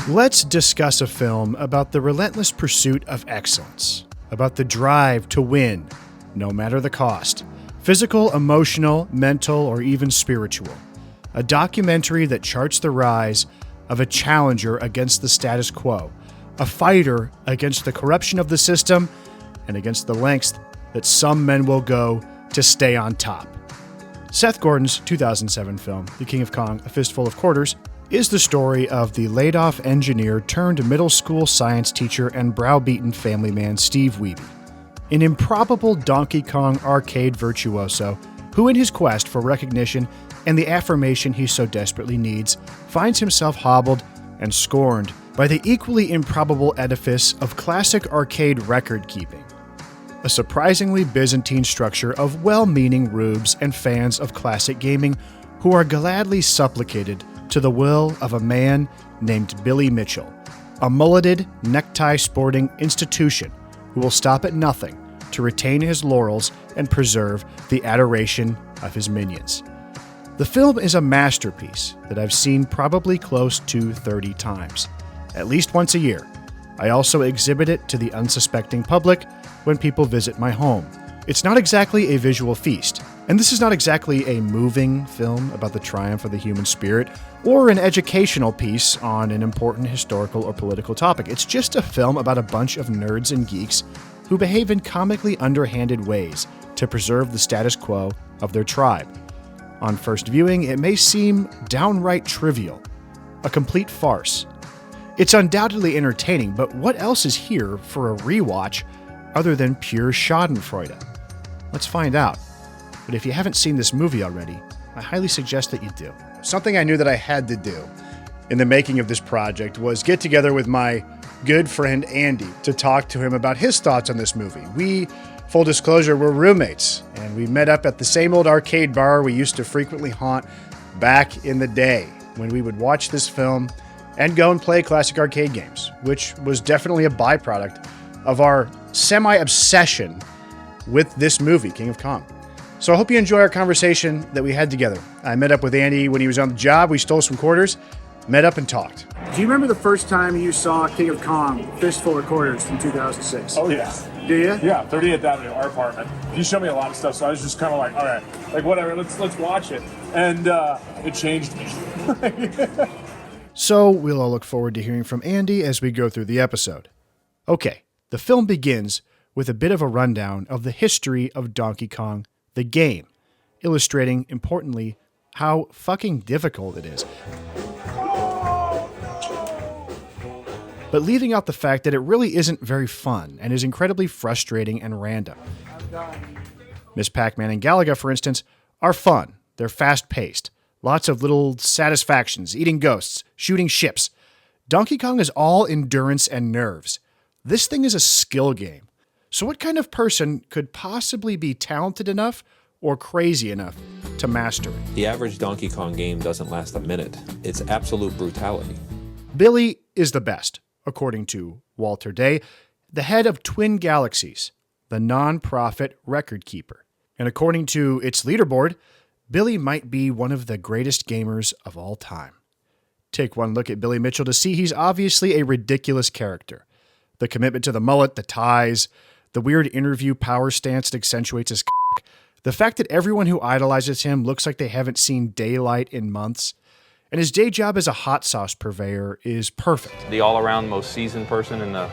Let's discuss a film about the relentless pursuit of excellence, about the drive to win, no matter the cost. Physical, emotional, mental, or even spiritual. A documentary that charts the rise of a challenger against the status quo, a fighter against the corruption of the system, and against the lengths that some men will go to stay on top. Seth Gordon's 2007 film, The King of Kong, A Fistful of Quarters, is the story of the laid-off engineer turned middle school science teacher and browbeaten family man Steve Wiebe, an improbable Donkey Kong arcade virtuoso who, in his quest for recognition and the affirmation he so desperately needs, finds himself hobbled and scorned by the equally improbable edifice of classic arcade record-keeping, a surprisingly Byzantine structure of well-meaning rubes and fans of classic gaming who are gladly supplicated to the will of a man named Billy Mitchell, a mulleted, necktie-sporting institution who will stop at nothing to retain his laurels and preserve the adoration of his minions. The film is a masterpiece that I've seen probably close to 30 times, at least once a year. I also exhibit it to the unsuspecting public when people visit my home. It's not exactly a visual feast, and this is not exactly a moving film about the triumph of the human spirit or an educational piece on an important historical or political topic. It's just a film about a bunch of nerds and geeks who behave in comically underhanded ways to preserve the status quo of their tribe. On first viewing, it may seem downright trivial, a complete farce. It's undoubtedly entertaining, but what else is here for a rewatch other than pure schadenfreude? Let's find out. But if you haven't seen this movie already, I highly suggest that you do. Something I knew that I had to do in the making of this project was get together with my good friend Andy to talk to him about his thoughts on this movie. We, full disclosure, were roommates, and we met up at the same old arcade bar we used to frequently haunt back in the day when we would watch this film and go and play classic arcade games, which was definitely a byproduct of our semi-obsession with this movie, King of Kong. So I hope you enjoy our conversation that we had together. I met up with Andy when he was on the job. We stole some quarters, met up and talked. Do you remember the first time you saw King of Kong, Fistful of Quarters from 2006? Oh, yeah. Do you? Yeah, 38th Avenue, our apartment. He showed me a lot of stuff, so I was just kind of like, all right, like whatever, let's watch it. And it changed me. So we'll all look forward to hearing from Andy as we go through the episode. Okay, the film begins with a bit of a rundown of the history of Donkey Kong, the game, illustrating, importantly, how fucking difficult it is. But leaving out the fact that it really isn't very fun and is incredibly frustrating and random. Miss Pac-Man and Galaga, for instance, are fun. They're fast-paced. Lots of little satisfactions, eating ghosts, shooting ships. Donkey Kong is all endurance and nerves. This thing is a skill game. So what kind of person could possibly be talented enough or crazy enough to master it? The average Donkey Kong game doesn't last a minute. It's absolute brutality. Billy is the best, according to Walter Day, the head of Twin Galaxies, the non-profit record keeper. And according to its leaderboard, Billy might be one of the greatest gamers of all time. Take one look at Billy Mitchell to see he's obviously a ridiculous character. The commitment to the mullet, the ties, the weird interview power stance that accentuates his cock, the fact that everyone who idolizes him looks like they haven't seen daylight in months, and his day job as a hot sauce purveyor is perfect. The all-around most seasoned person in the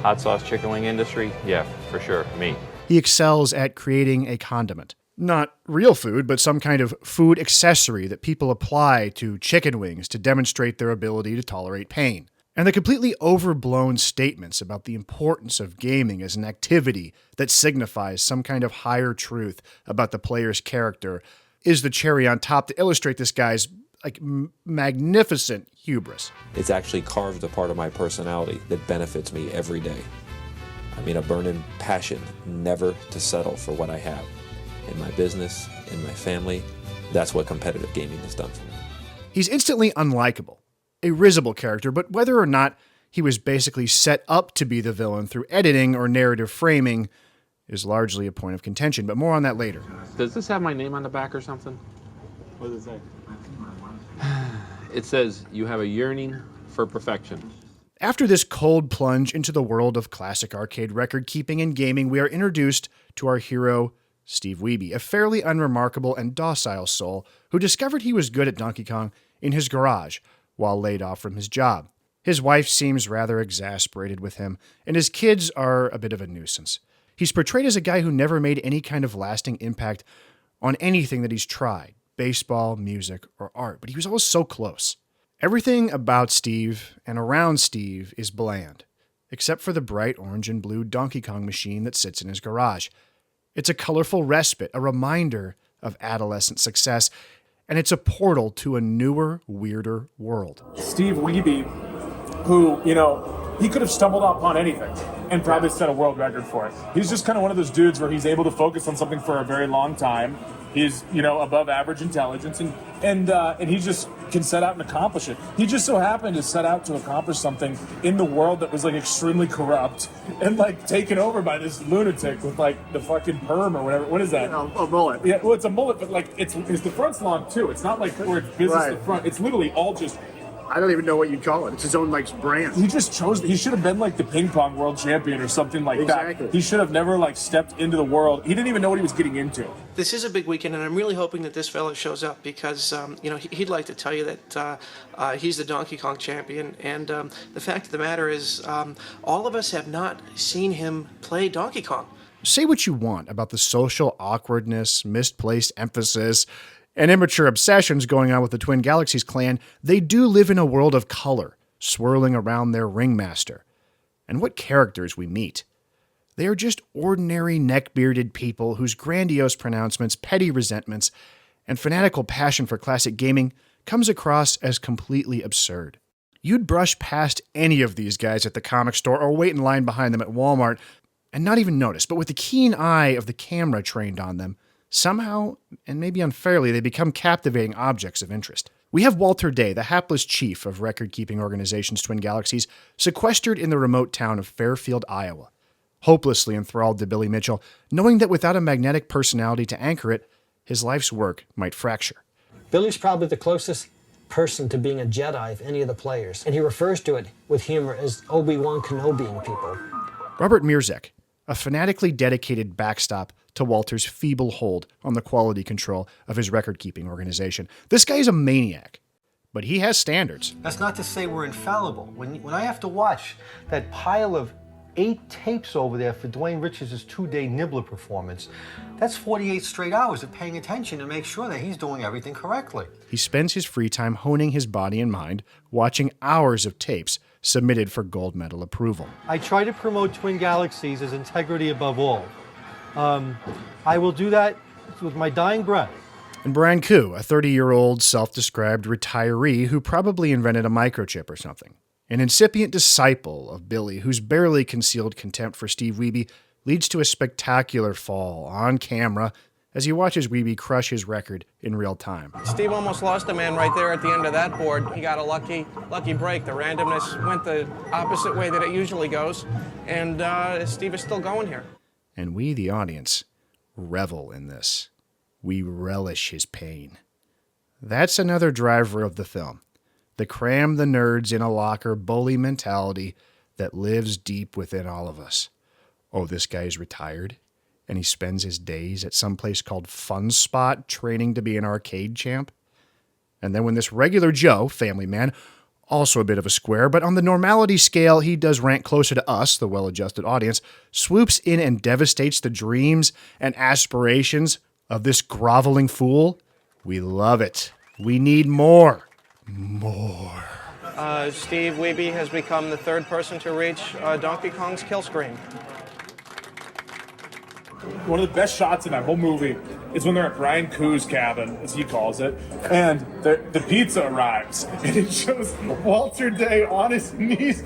hot sauce chicken wing industry? Yeah, for sure, me. He excels at creating a condiment. Not real food, but some kind of food accessory that people apply to chicken wings to demonstrate their ability to tolerate pain. And the completely overblown statements about the importance of gaming as an activity that signifies some kind of higher truth about the player's character is the cherry on top to illustrate this guy's magnificent hubris. It's actually carved a part of my personality that benefits me every day. I mean, a burning passion never to settle for what I have. In my business, in my family, that's what competitive gaming has done for me. He's instantly unlikable. A risible character, but whether or not he was basically set up to be the villain through editing or narrative framing is largely a point of contention, but more on that later. Does this have my name on the back or something? What does it say? It says, you have a yearning for perfection. After this cold plunge into the world of classic arcade record keeping and gaming, we are introduced to our hero, Steve Wiebe, a fairly unremarkable and docile soul who discovered he was good at Donkey Kong in his garage while laid off from his job. His wife seems rather exasperated with him, and his kids are a bit of a nuisance. He's portrayed as a guy who never made any kind of lasting impact on anything that he's tried, baseball, music, or art, but he was always so close. Everything about Steve and around Steve is bland, except for the bright orange and blue Donkey Kong machine that sits in his garage. It's a colorful respite, a reminder of adolescent success, and it's a portal to a newer, weirder world. Steve Wiebe, who, he could have stumbled upon anything and probably set a world record for it. He's just kind of one of those dudes where he's able to focus on something for a very long time. He's, above average intelligence, and he just can set out and accomplish it. He just so happened to set out to accomplish something in the world that was extremely corrupt and taken over by this lunatic with the fucking perm or whatever. What is that? A mullet. Yeah, well, it's a mullet, but it's the front's long too. It's not where it's business Right. the front. It's literally all just. I don't even know what you'd call it. It's his own brand. He just chose. He should have been the ping pong world champion or something like Exactly. that. He should have never stepped into the world. He didn't even know what he was getting into. This is a big weekend, and I'm really hoping that this fellow shows up because, he'd like to tell you that he's the Donkey Kong champion. And the fact of the matter is, all of us have not seen him play Donkey Kong. Say what you want about the social awkwardness, misplaced emphasis, and immature obsessions going on with the Twin Galaxies clan, they do live in a world of color, swirling around their ringmaster. And what characters we meet. They are just ordinary neck-bearded people whose grandiose pronouncements, petty resentments, and fanatical passion for classic gaming comes across as completely absurd. You'd brush past any of these guys at the comic store or wait in line behind them at Walmart and not even notice, but with the keen eye of the camera trained on them, somehow, and maybe unfairly, they become captivating objects of interest. We have Walter Day, the hapless chief of record-keeping organization's Twin Galaxies, sequestered in the remote town of Fairfield, Iowa, hopelessly enthralled to Billy Mitchell, knowing that without a magnetic personality to anchor it, his life's work might fracture. Billy's probably the closest person to being a Jedi of any of the players, and he refers to it with humor as Obi-Wan Kenobi-ing people. Robert Mierzek, a fanatically dedicated backstop to Walter's feeble hold on the quality control of his record-keeping organization. This guy is a maniac, but he has standards. That's not to say we're infallible. When I have to watch that pile of 8 tapes over there for Dwayne Richards' 2-day Nibbler performance, that's 48 straight hours of paying attention to make sure that he's doing everything correctly. He spends his free time honing his body and mind, watching hours of tapes submitted for gold medal approval. I try to promote Twin Galaxies as integrity above all. I will do that with my dying breath. And Brian Koo, a 30-year-old self-described retiree who probably invented a microchip or something. An incipient disciple of Billy, whose barely concealed contempt for Steve Wiebe leads to a spectacular fall on camera as he watches Wiebe crush his record in real time. Steve almost lost a man right there at the end of that board. He got a lucky break. The randomness went the opposite way that it usually goes, and Steve is still going here. And we, the audience, revel in this. We relish his pain. That's another driver of the film. The cram the nerds in a locker bully mentality that lives deep within all of us. Oh, this guy's retired, and he spends his days at some place called Funspot training to be an arcade champ. And then when this regular Joe, family man, also a bit of a square, but on the normality scale, he does rank closer to us, the well-adjusted audience, swoops in and devastates the dreams and aspirations of this groveling fool. We love it. We need more. More. Steve Wiebe has become the 3rd person to reach Donkey Kong's kill screen. One of the best shots in that whole movie is when they're at Brian Koo's cabin, as he calls it, and the pizza arrives, and it shows Walter Day on his knees,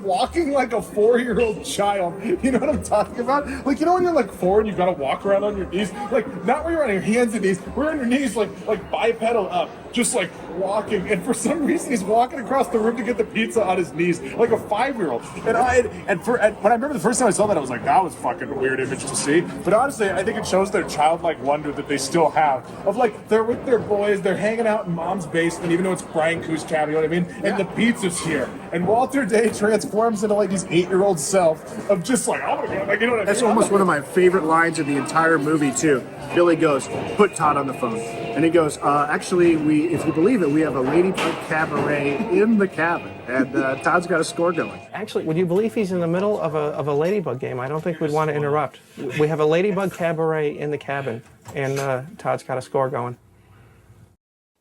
walking like a 4-year-old child. You know what I'm talking about? When you're 4 and you've got to walk around on your knees, not where you're on your hands and knees, we're on your knees, bipedal up. just like walking, and for some reason he's walking across the room to get the pizza on his knees like a 5-year-old. And when I remember the first time I saw that, I was like, that was fucking a weird image to see. But honestly, I think it shows their childlike wonder that they still have of like they're with their boys, they're hanging out in mom's basement, even though it's Brian Coos cabin, you know what I mean? And the pizza's here, and Walter Day transforms into like his 8-year-old self of just like, I'm gonna go, like, you know what I mean? That's almost one of my favorite lines of the entire movie too. Billy goes, put Todd on the phone. And he goes, actually, if you believe it, we have a Ladybug Cabaret in the cabin. And Todd's got a score going. Actually, would you believe he's in the middle of a Ladybug game? I don't think we'd want to interrupt. We have a Ladybug Cabaret in the cabin, and Todd's got a score going.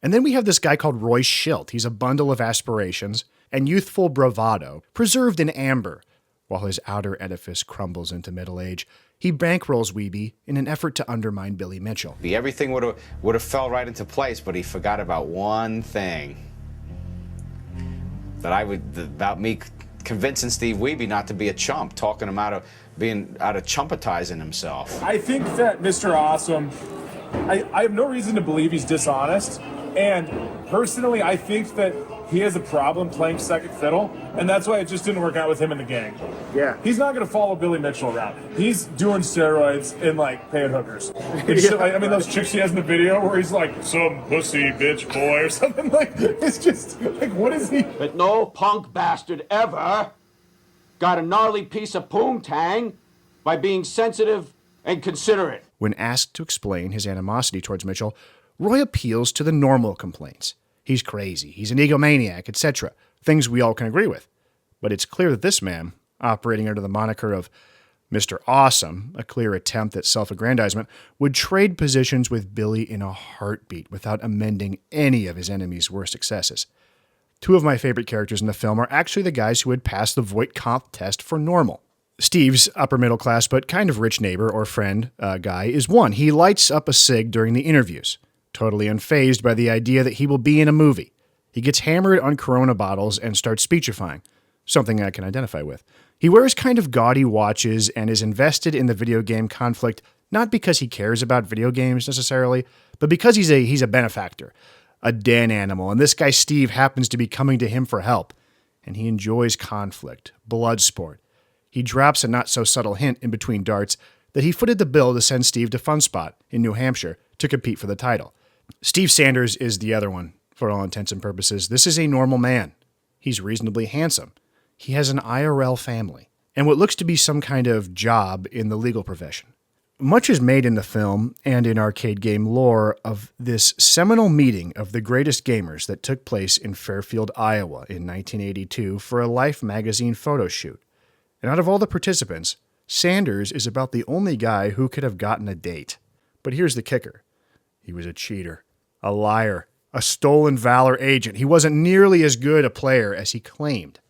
And then we have this guy called Roy Schilt. He's a bundle of aspirations and youthful bravado, preserved in amber, while his outer edifice crumbles into middle age. He bankrolls Wiebe in an effort to undermine Billy Mitchell. Everything would have fell right into place, but he forgot about one thing. About me convincing Steve Wiebe not to be a chump, talking him out of chumpatizing himself. I think that Mr. Awesome, I have no reason to believe he's dishonest. And personally, I think that he has a problem playing second fiddle, and that's why it just didn't work out with him in the gang. Yeah. He's not going to follow Billy Mitchell around. He's doing steroids and, like, paying hookers. I mean, those chicks he has in the video where he's like, some pussy bitch boy or something. Like, it's just, like, what is he? But no punk bastard ever got a gnarly piece of poontang by being sensitive and considerate. When asked to explain his animosity towards Mitchell, Roy appeals to the normal complaints. He's crazy, he's an egomaniac, etc. Things we all can agree with. But it's clear that this man, operating under the moniker of Mr. Awesome, a clear attempt at self-aggrandizement, would trade positions with Billy in a heartbeat without amending any of his enemy's worst excesses. Two of my favorite characters in the film are actually the guys who had passed the Voight-Kampff test for normal. Steve's upper middle class but kind of rich neighbor or friend guy is one. He lights up a cig during the interviews, totally unfazed by the idea that he will be in a movie. He gets hammered on Corona bottles and starts speechifying, something I can identify with. He wears kind of gaudy watches and is invested in the video game conflict, not because he cares about video games necessarily, but because he's a benefactor, a den animal, and this guy Steve happens to be coming to him for help, and he enjoys conflict, blood sport. He drops a not-so-subtle hint in between darts that he footed the bill to send Steve to Funspot in New Hampshire to compete for the title. Steve Sanders is the other one, for all intents and purposes. This is a normal man. He's reasonably handsome. He has an IRL family, and what looks to be some kind of job in the legal profession. Much is made in the film and in arcade game lore of this seminal meeting of the greatest gamers that took place in Fairfield, Iowa in 1982 for a Life magazine photo shoot. And out of all the participants, Sanders is about the only guy who could have gotten a date. But here's the kicker. He was a cheater, a liar, a stolen valor agent. He wasn't nearly as good a player as he claimed.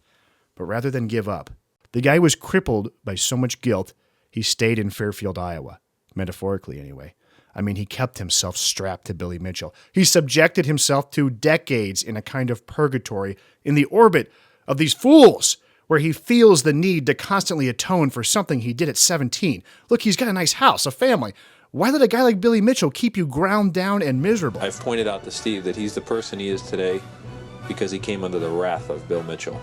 But rather than give up, the guy was crippled by so much guilt, he stayed in Fairfield, Iowa. Metaphorically, anyway. I mean, he kept himself strapped to Billy Mitchell. He subjected himself to decades in a kind of purgatory in the orbit of these fools, where he feels the need to constantly atone for something he did at 17. Look, he's got a nice house, a family. Why let a guy like Billy Mitchell keep you ground down and miserable? I've pointed out to Steve that he's the person he is today because he came under the wrath of Bill Mitchell.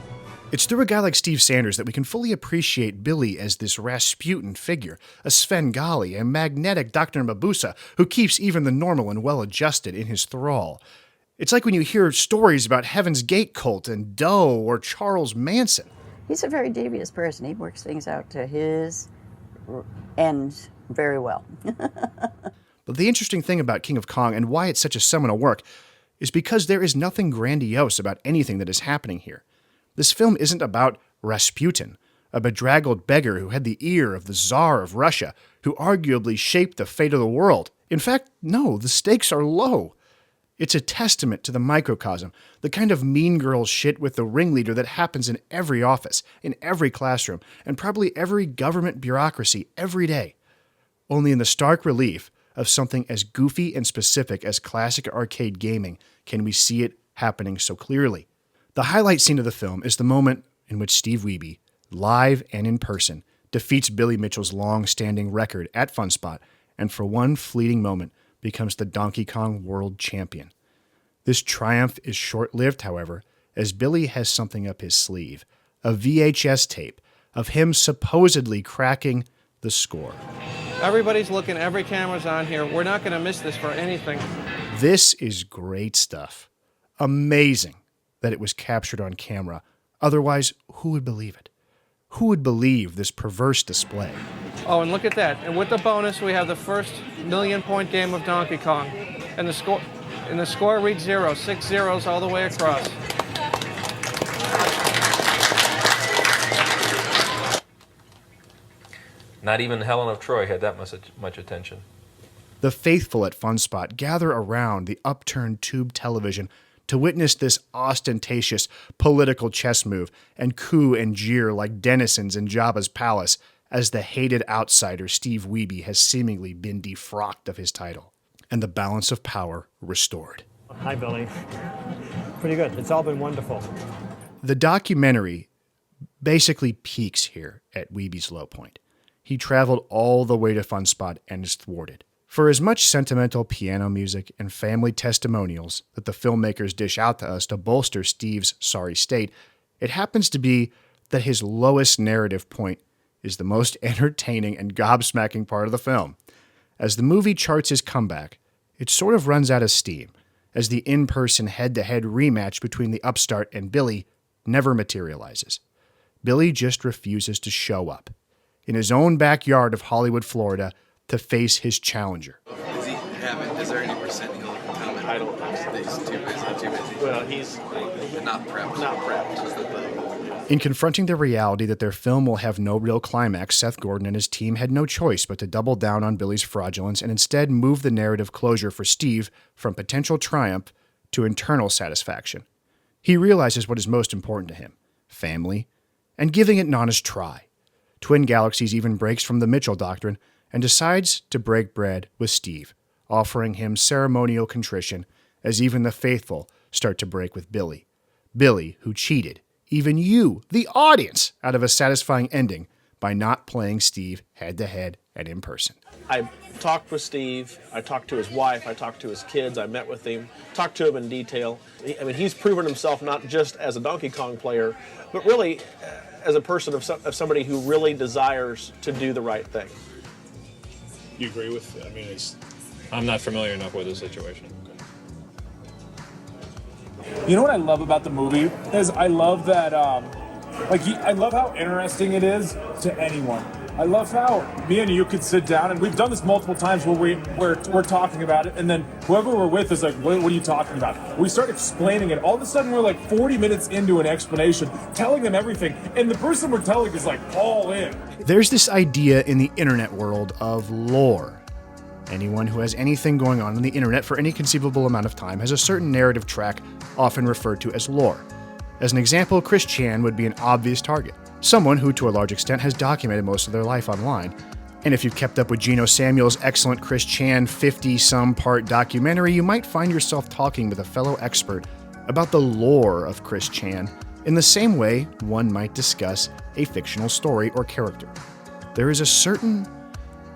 It's through a guy like Steve Sanders that we can fully appreciate Billy as this Rasputin figure, a Svengali, a magnetic Dr. Mabusa who keeps even the normal and well-adjusted in his thrall. It's like when you hear stories about Heaven's Gate cult and Doe or Charles Manson. He's a very devious person. He works things out to his end very well. But the interesting thing about King of Kong and why it's such a seminal work is because there is nothing grandiose about anything that is happening here. This film isn't about Rasputin, a bedraggled beggar who had the ear of the Tsar of Russia, who arguably shaped the fate of the world. In fact, no, the stakes are low. It's a testament to the microcosm, the kind of mean girl shit with the ringleader that happens in every office, in every classroom, and probably every government bureaucracy every day. Only in the stark relief of something as goofy and specific as classic arcade gaming can we see it happening so clearly. The highlight scene of the film is the moment in which Steve Wiebe, live and in person, defeats Billy Mitchell's long-standing record at Funspot and for one fleeting moment becomes the Donkey Kong World Champion. This triumph is short-lived, however, as Billy has something up his sleeve, a VHS tape of him supposedly cracking the score. Everybody's looking, every camera's on here. We're not going to miss this for anything. This is great stuff. Amazing that it was captured on camera. Otherwise, who would believe it? Who would believe this perverse display? Oh, and look at that. And with the bonus, we have the first million-point game of Donkey Kong. And the score reads 0, 6 zeros all the way across. Not even Helen of Troy had that much attention. The faithful at Funspot gather around the upturned tube television to witness this ostentatious political chess move and coo and jeer like denizens in Jabba's palace as the hated outsider Steve Wiebe has seemingly been defrocked of his title and the balance of power restored. Hi, Billy. Pretty good. It's all been wonderful. The documentary basically peaks here at Wiebe's low point. He traveled all the way to Funspot and is thwarted. For as much sentimental piano music and family testimonials that the filmmakers dish out to us to bolster Steve's sorry state, it happens to be that his lowest narrative point is the most entertaining and gobsmacking part of the film. As the movie charts his comeback, it sort of runs out of steam, as the in-person head-to-head rematch between the upstart and Billy never materializes. Billy just refuses to show up in his own backyard of Hollywood, Florida, to face his challenger. Does he have it? Is there any percent he'll come in? I don't think so. He's too busy. Well, he's not prepped. Not prepped is the thing. In confronting the reality that their film will have no real climax, Seth Gordon and his team had no choice but to double down on Billy's fraudulence and instead move the narrative closure for Steve from potential triumph to internal satisfaction. He realizes what is most important to him, family, and giving it an honest try. Twin Galaxies even breaks from the Mitchell doctrine and decides to break bread with Steve, offering him ceremonial contrition as even the faithful start to break with Billy. Billy, who cheated even you, the audience, out of a satisfying ending by not playing Steve head-to-head and in person. I talked with Steve, I talked to his wife, I talked to his kids, I met with him, talked to him in detail. He's proven himself not just as a Donkey Kong player, but really as a person of somebody who really desires to do the right thing. You agree with, I'm not familiar enough with the situation. You know what I love about the movie is I love that, I love how interesting it is to anyone. I love how me and you could sit down, and we've done this multiple times where we're talking about it, and then whoever we're with is like, what are you talking about? We start explaining it. All of a sudden, we're like 40 minutes into an explanation, telling them everything, and the person we're telling is like all in. There's this idea in the internet world of lore. Anyone who has anything going on the internet for any conceivable amount of time has a certain narrative track, often referred to as lore. As an example, Chris Chan would be an obvious target. Someone who, to a large extent, has documented most of their life online. And if you've kept up with Geno Samuel's excellent Chris Chan 50-some-part documentary, you might find yourself talking with a fellow expert about the lore of Chris Chan in the same way one might discuss a fictional story or character. There is a certain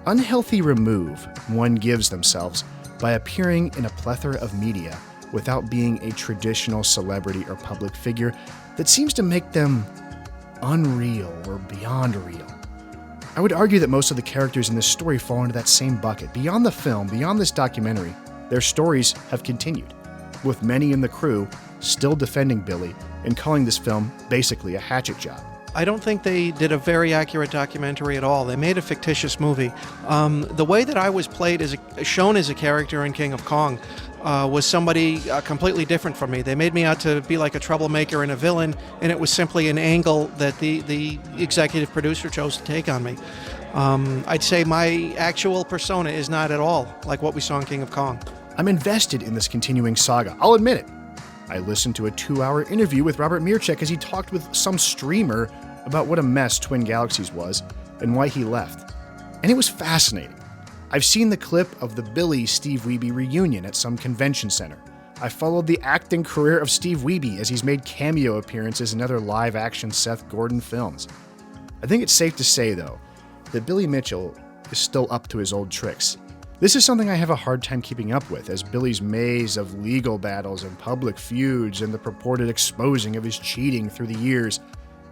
unhealthy remove one gives themselves by appearing in a plethora of media without being a traditional celebrity or public figure that seems to make them unreal or beyond real. I would argue that most of the characters in this story fall into that same bucket. Beyond the film, beyond this documentary, their stories have continued, with many in the crew still defending Billy and calling this film basically a hatchet job. I don't think they did a very accurate documentary at all. They made a fictitious movie. The way that I was played shown as a character in King of Kong was somebody completely different from me. They made me out to be like a troublemaker and a villain, and it was simply an angle that the executive producer chose to take on me. I'd say my actual persona is not at all like what we saw in King of Kong. I'm invested in this continuing saga, I'll admit it. I listened to a 2-hour interview with Robert Mirchek as he talked with some streamer about what a mess Twin Galaxies was and why he left. And it was fascinating. I've seen the clip of the Billy Steve Wiebe reunion at some convention center. I followed the acting career of Steve Wiebe as he's made cameo appearances in other live-action Seth Gordon films. I think it's safe to say, though, that Billy Mitchell is still up to his old tricks. This is something I have a hard time keeping up with, as Billy's maze of legal battles and public feuds and the purported exposing of his cheating through the years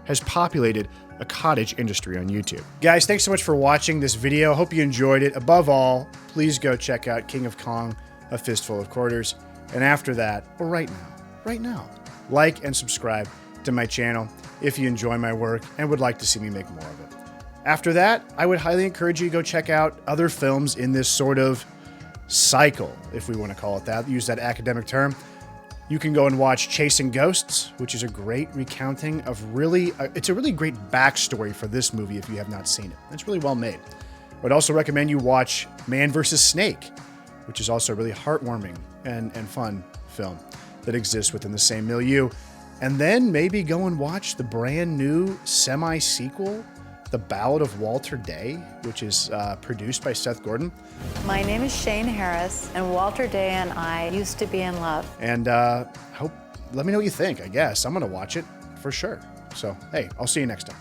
has populated a cottage industry on YouTube. Guys, thanks so much for watching this video. Hope you enjoyed it. Above all, please go check out King of Kong, A Fistful of Quarters. And after that, or right now, like and subscribe to my channel if you enjoy my work and would like to see me make more of it. After that, I would highly encourage you to go check out other films in this sort of cycle, if we want to call it that, use that academic term. You can go and watch Chasing Ghosts, which is a great recounting of it's a really great backstory for this movie if you have not seen it. It's really well made. I would also recommend you watch Man vs. Snake, which is also a really heartwarming and fun film that exists within the same milieu. And then maybe go and watch the brand new semi-sequel, The Ballad of Walter Day, which is produced by Seth Gordon. My name is Shane Harris, and Walter Day and I used to be in love. And let me know what you think, I guess. I'm going to watch it for sure. So, hey, I'll see you next time.